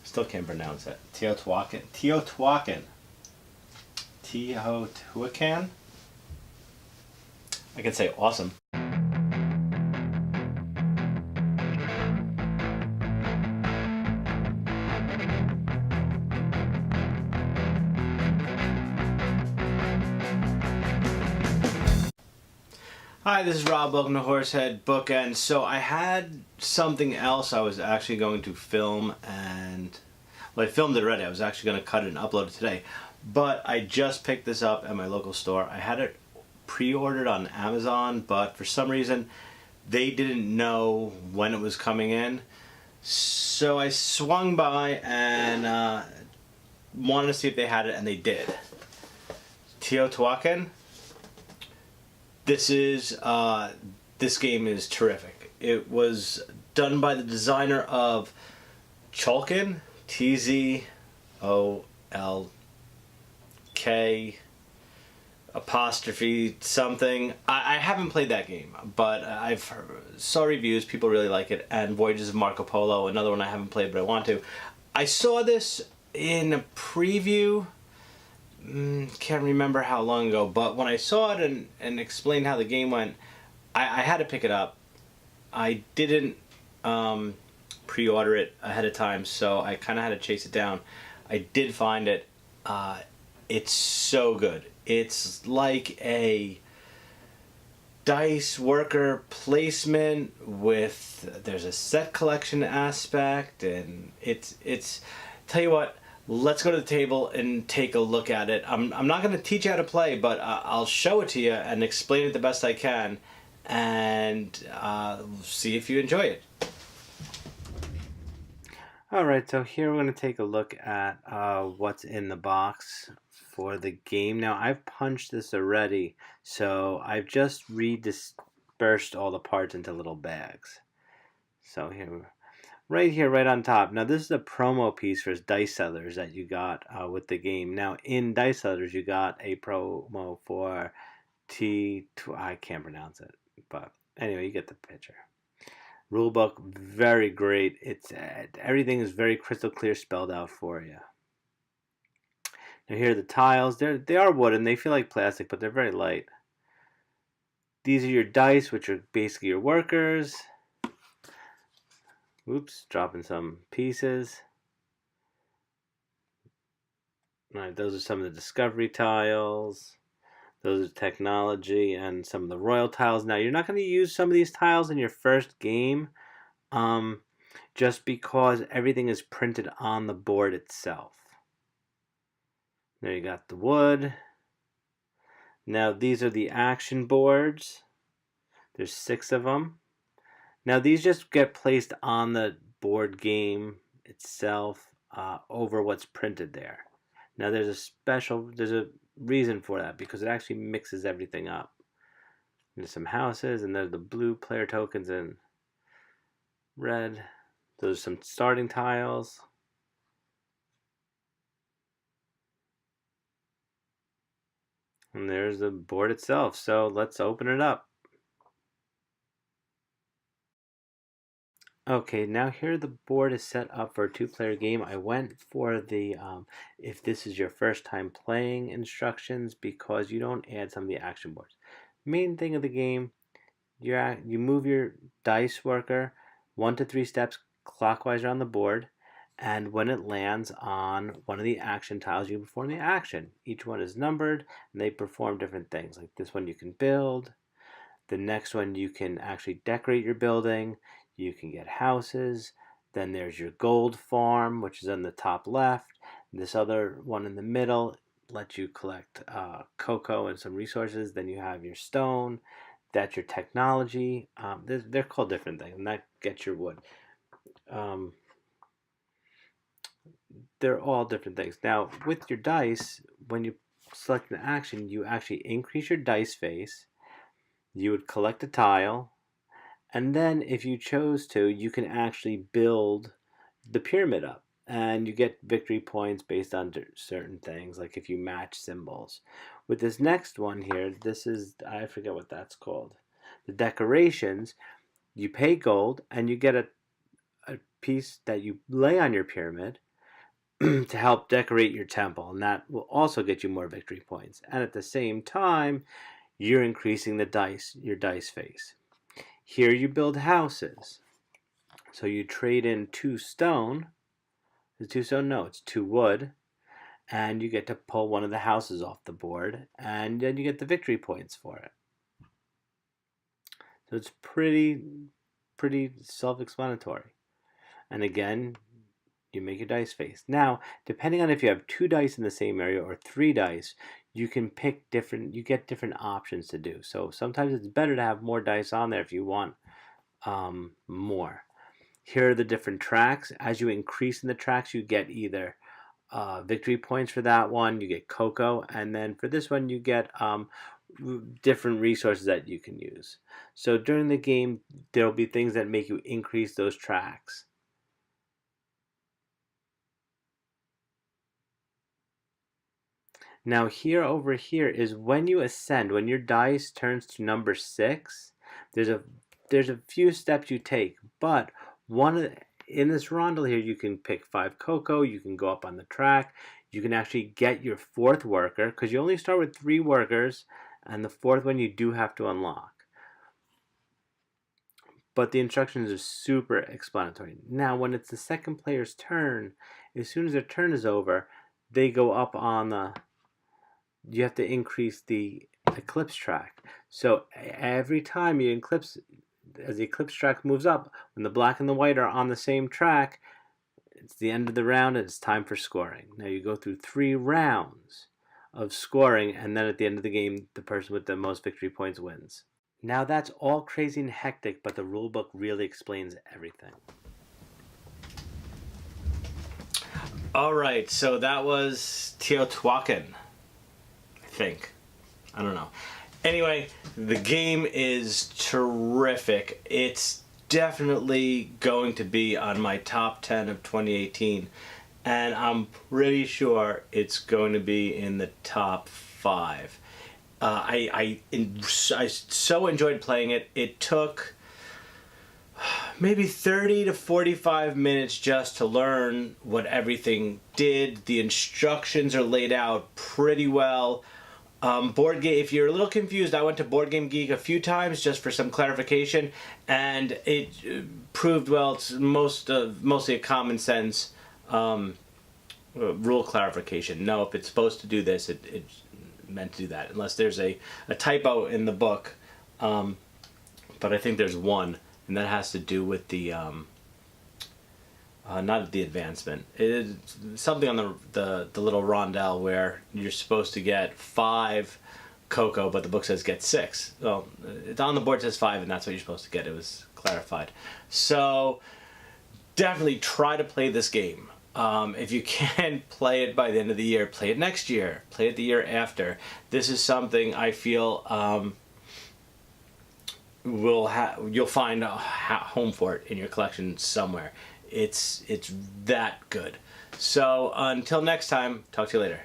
Still can't pronounce it. Teotihuacan. Teotihuacan. Teotihuacan. I can say awesome. Hi, this is Rob. Welcome to Horsehead Bookends. So I had something else I was actually going to film, and well, I filmed it already. I was actually going to cut it and upload it today, but I just picked this up at my local store. I had it pre-ordered on Amazon, but for some reason they didn't know when it was coming in, so I swung by and wanted to see if they had it, and they did. Teotihuacan. This game is terrific. It was done by the designer of Tzolk'in, Tzolk apostrophe something. I haven't played that game, but I've saw reviews. People really like it. And Voyages of Marco Polo, another one I haven't played, but I want to. I saw this in a preview. Can't remember how long ago, but when I saw it and explained how the game went, I had to pick it up. I didn't pre-order it ahead of time, so I kind of had to chase it down. I did find it. It's so good. It's like a dice worker placement with, there's a set collection aspect, and it's tell you what, let's go to the table and take a look at it. I'm not going to teach you how to play, but I'll show it to you and explain it the best I can, and see if you enjoy it. Alright, so here we're going to take a look at what's in the box for the game. Now, I've punched this already, so I've just redispersed all the parts into little bags. So here, right here, right on top. Now, this is a promo piece for Dice Sellers that you got with the game. Now, in Dice Sellers, you got a promo for I can't pronounce it, but anyway, you get the picture. Rulebook, very great. It's everything is very crystal clear, spelled out for you. Now, here are the tiles. They are wooden. They feel like plastic, but they're very light. These are your dice, which are basically your workers. Oops, dropping some pieces. Alright, those are some of the discovery tiles. Those are technology and some of the royal tiles. Now, you're not going to use some of these tiles in your first game, just because everything is printed on the board itself. There you got the wood. Now, these are the action boards. There's 6 of them. Now, these just get placed on the board game itself over what's printed there. Now, there's a reason for that, because it actually mixes everything up. There's some houses, and there's the blue player tokens in red. Those are some starting tiles. And there's the board itself. So let's open it up. Okay, now here the board is set up for a 2-player game. I went for the if this is your first time playing instructions, because you don't add some of the action boards. Main thing of the game, you move your dice worker 1 to 3 steps clockwise around the board, and when it lands on one of the action tiles, you perform the action. Each one is numbered, and they perform different things. Like this one you can build. The next one you can actually decorate your building. You can get houses. Then there's your gold farm, which is on the top left. This other one in the middle lets you collect cocoa and some resources. Then you have your stone. That's your technology. They're called different things, and that gets your wood. They're all different things. Now, with your dice, when you select an action, you actually increase your dice face. You would collect a tile. And then if you chose to, you can actually build the pyramid up. And you get victory points based on certain things, like if you match symbols. With this next one here, this is, I forget what that's called. The decorations, you pay gold and you get a piece that you lay on your pyramid. to help decorate your temple, and that will also get you more victory points. And at the same time, you're increasing your dice face. Here you build houses. So you trade in 2 stone. Is it 2 stone? No, it's 2 wood. And you get to pull one of the houses off the board, and then you get the victory points for it. So it's pretty self-explanatory. And again, you make your dice face. Now, depending on if you have 2 dice in the same area or 3 dice, you can pick you get different options to do. So sometimes it's better to have more dice on there if you want more. Here are the different tracks. As you increase in the tracks, you get either victory points for that one, you get cocoa, and then for this one you get different resources that you can use. So during the game, there will be things that make you increase those tracks. Now here over here is when you ascend, when your dice turns to number 6, there's a few steps you take, but in this rondel here, you can pick 5 cocoa, you can go up on the track, you can actually get your 4th worker, because you only start with 3 workers, and the 4th one you do have to unlock. But the instructions are super explanatory. Now, when it's the second player's turn, as soon as their turn is over, they go up on you have to increase the eclipse track. So every time as the eclipse track moves up, when the black and the white are on the same track, it's the end of the round and it's time for scoring. Now you go through 3 rounds of scoring, and then at the end of the game, the person with the most victory points wins. Now that's all crazy and hectic, but the rulebook really explains everything. Alright, so that was Teotihuacan, I think. I don't know. Anyway, the game is terrific. It's definitely going to be on my top 10 of 2018, and I'm pretty sure it's going to be in the top 5. I so enjoyed playing it. It took maybe 30 to 45 minutes just to learn what everything did. The instructions are laid out pretty well. Board game. If you're a little confused, I went to Board Game Geek a few times just for some clarification, and it proved well. It's mostly a common sense rule clarification. No, if it's supposed to do this, it's meant to do that, unless there's a typo in the book. But I think there's one, and that has to do with the not the advancement. It's something on the little rondel where you're supposed to get 5 cocoa, but the book says get 6. Well, it's on the board, it says 5, and that's what you're supposed to get. It was clarified. So definitely try to play this game. If you can play it by the end of the year, play it next year, play it the year after. This is something I feel you'll find a home for it in your collection somewhere. It's that good. So until next time, talk to you later.